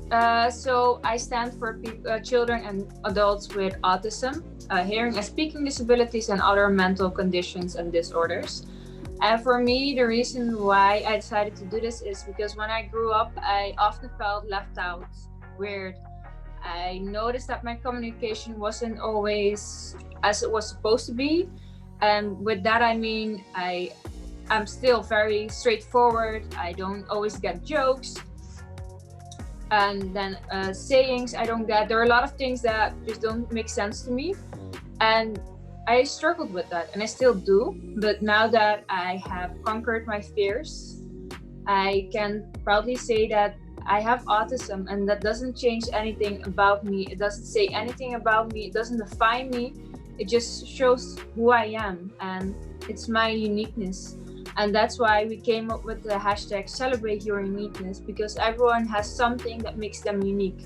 So I stand for children and adults with autism, hearing and speaking disabilities, and other mental conditions and disorders. And for me, the reason why I decided to do this is because when I grew up, I often felt left out, weird. I noticed that my communication wasn't always as it was supposed to be. And with that, I mean, I'm still very straightforward. I don't always get jokes. And then sayings I don't get. There are a lot of things that just don't make sense to me. And I struggled with that, and I still do. But now that I have conquered my fears, I can proudly say that I have autism, and that doesn't change anything about me. It doesn't say anything about me. It doesn't define me. It just shows who I am, and it's my uniqueness. And that's why we came up with the hashtag Celebrate Your Uniqueness, because everyone has something that makes them unique.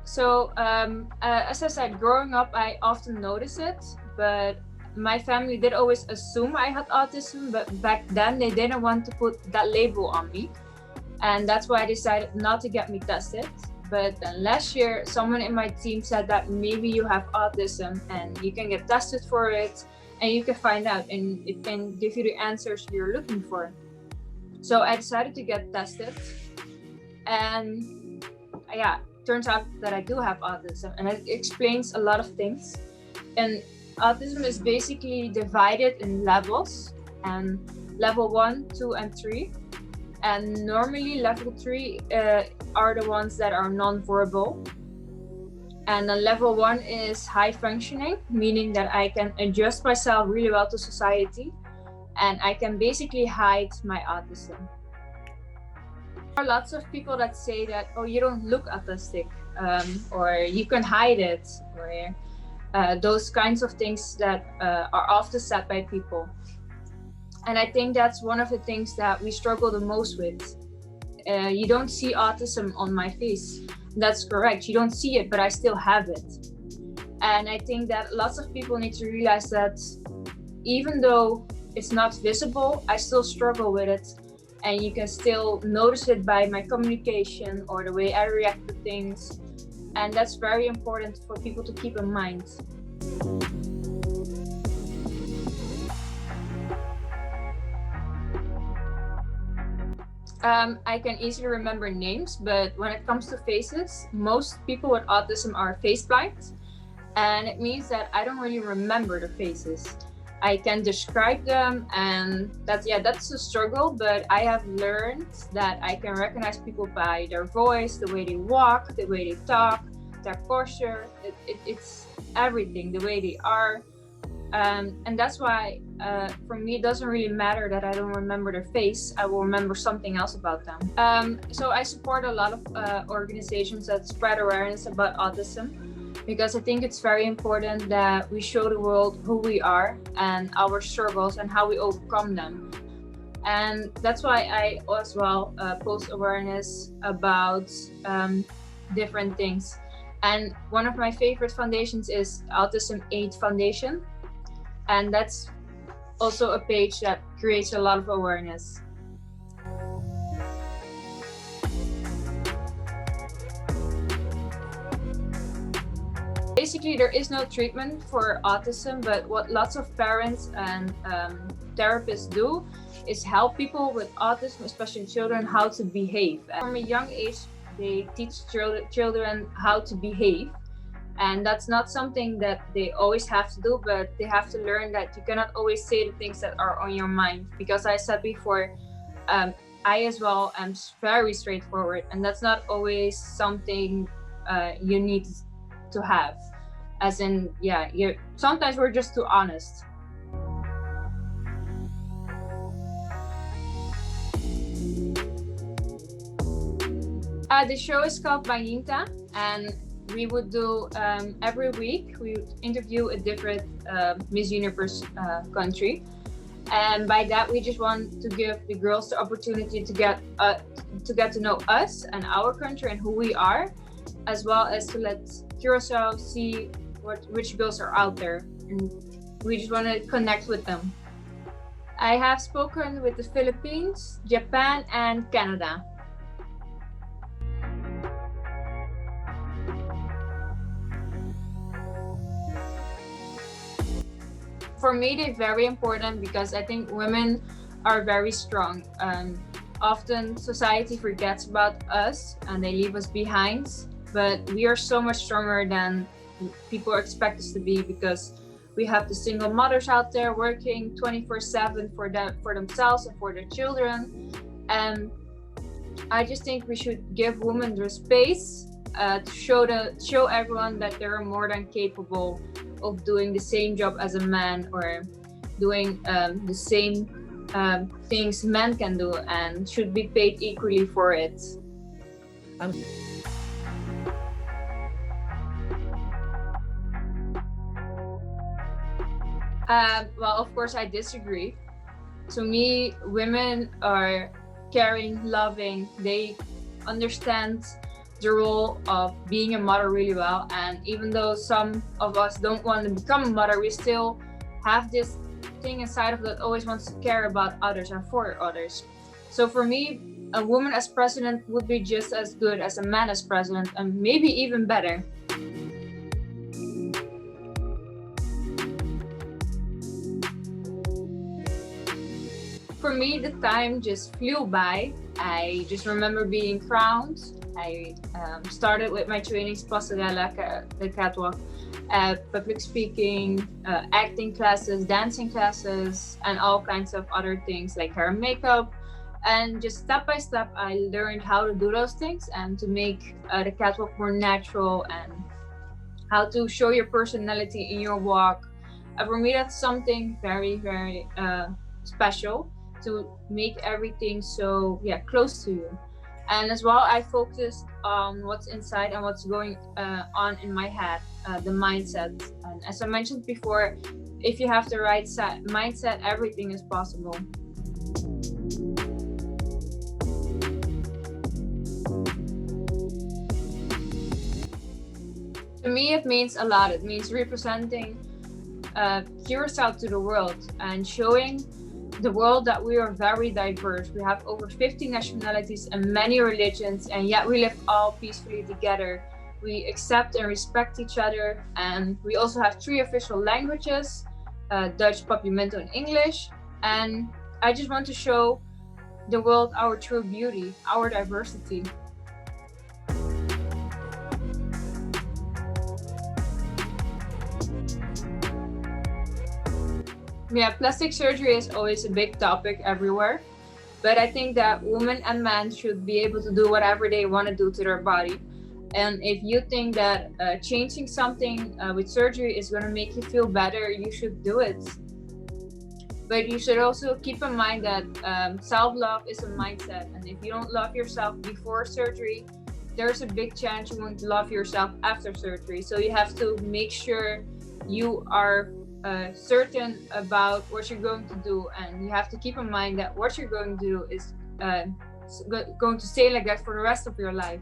So, as I said, growing up, I often notice it, but my family did always assume I had autism, but back then they didn't want to put that label on me. And that's why I decided not to get me tested. But then last year, someone in my team said that maybe you have autism and you can get tested for it and you can find out and it can give you the answers you're looking for. So I decided to get tested, and yeah, turns out that I do have autism, and it explains a lot of things. And autism is basically divided in levels, and level 1, 2, and 3. And normally level 3 are the ones that are non-verbal. And then level 1 is high functioning, meaning that I can adjust myself really well to society, and I can basically hide my autism. There are lots of people that say that, oh, you don't look autistic, or you can hide it, or those kinds of things that are often said by people. And I think that's one of the things that we struggle the most with. You don't see autism on my face. That's correct. You don't see it, but I still have it. And I think that lots of people need to realize that even though it's not visible, I still struggle with it. And you can still notice it by my communication or the way I react to things. And that's very important for people to keep in mind. I can easily remember names, but when it comes to faces, most people with autism are face blind. And it means that I don't really remember the faces. I can describe them, and that's a struggle, but I have learned that I can recognize people by their voice, the way they walk, the way they talk, their posture. It's everything, the way they are. And that's why for me it doesn't really matter that I don't remember their face. I will remember something else about them. So I support a lot of organizations that spread awareness about autism, because I think it's very important that we show the world who we are and our struggles and how we overcome them. And that's why I as well post awareness about different things. And one of my favorite foundations is Autism Aid Foundation. And that's also a page that creates a lot of awareness. Basically, there is no treatment for autism, but what lots of parents and therapists do is help people with autism, especially children, how to behave. And from a young age, they teach children how to behave. And that's not something that they always have to do, but they have to learn that you cannot always say the things that are on your mind. Because I said before, I as well am very straightforward, and that's not always something you need to have. As in, sometimes we're just too honest. The show is called Bayinta, and we would do every week, we would interview a different Miss Universe country. And by that, we just want to give the girls the opportunity to get to know us and our country and who we are, as well as to let Curacao see which girls are out there. And we just want to connect with them. I have spoken with the Philippines, Japan, and Canada. For me, they're very important because I think women are very strong. Often society forgets about us and they leave us behind, but we are so much stronger than people expect us to be, because we have the single mothers out there working 24/7 for themselves and for their children. And I just think we should give women the space to show everyone that they're more than capable of doing the same job as a man, or doing the same things men can do, and should be paid equally for it. Well, of course, I disagree. To me, women are caring, loving. They understand the role of being a mother really well. And even though some of us don't want to become a mother, we still have this thing inside of that always wants to care about others and for others. So for me, a woman as president would be just as good as a man as president, and maybe even better. For me, the time just flew by. I just remember being crowned. I started with my trainings, passerella, the catwalk, public speaking, acting classes, dancing classes, and all kinds of other things like hair and makeup. And just step by step, I learned how to do those things and to make the catwalk more natural, and how to show your personality in your walk. For me, that's something very, very special, to make everything so close to you. And as well, I focused on what's inside and what's going on in my head, the mindset. And as I mentioned before, if you have the right mindset, everything is possible. To me, it means a lot. It means representing Curacao to the world and showing the world that we are very diverse. We have over 50 nationalities and many religions, and yet we live all peacefully together. We accept and respect each other, and we also have 3 official languages, Dutch, Papiamento, and English. And I just want to show the world our true beauty, our diversity. Yeah, plastic surgery is always a big topic everywhere, but I think that women and men should be able to do whatever they want to do to their body. And if you think that changing something with surgery is going to make you feel better, you should do it. But you should also keep in mind that self-love is a mindset, and if you don't love yourself before surgery, there's a big chance you won't love yourself after surgery. So you have to make sure you are certain about what you're going to do, and you have to keep in mind that what you're going to do is going to stay like that for the rest of your life.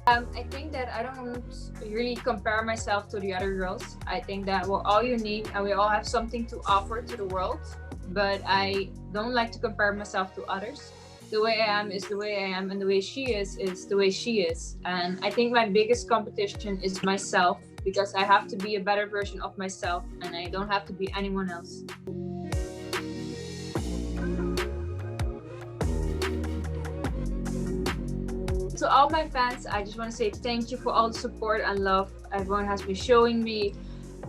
I think that I don't really compare myself to the other girls. I think that we're all unique and we all have something to offer to the world, but I don't like to compare myself to others. The way I am is the way I am, and the way she is the way she is. And I think my biggest competition is myself, because I have to be a better version of myself and I don't have to be anyone else. To all my fans, I just want to say thank you for all the support and love everyone has been showing me.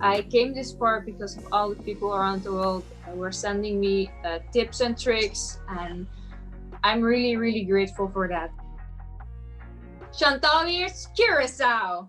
I came this far because of all the people around the world who are sending me tips and tricks, and I'm really, really grateful for that. Chantal Wiertz, Curacao!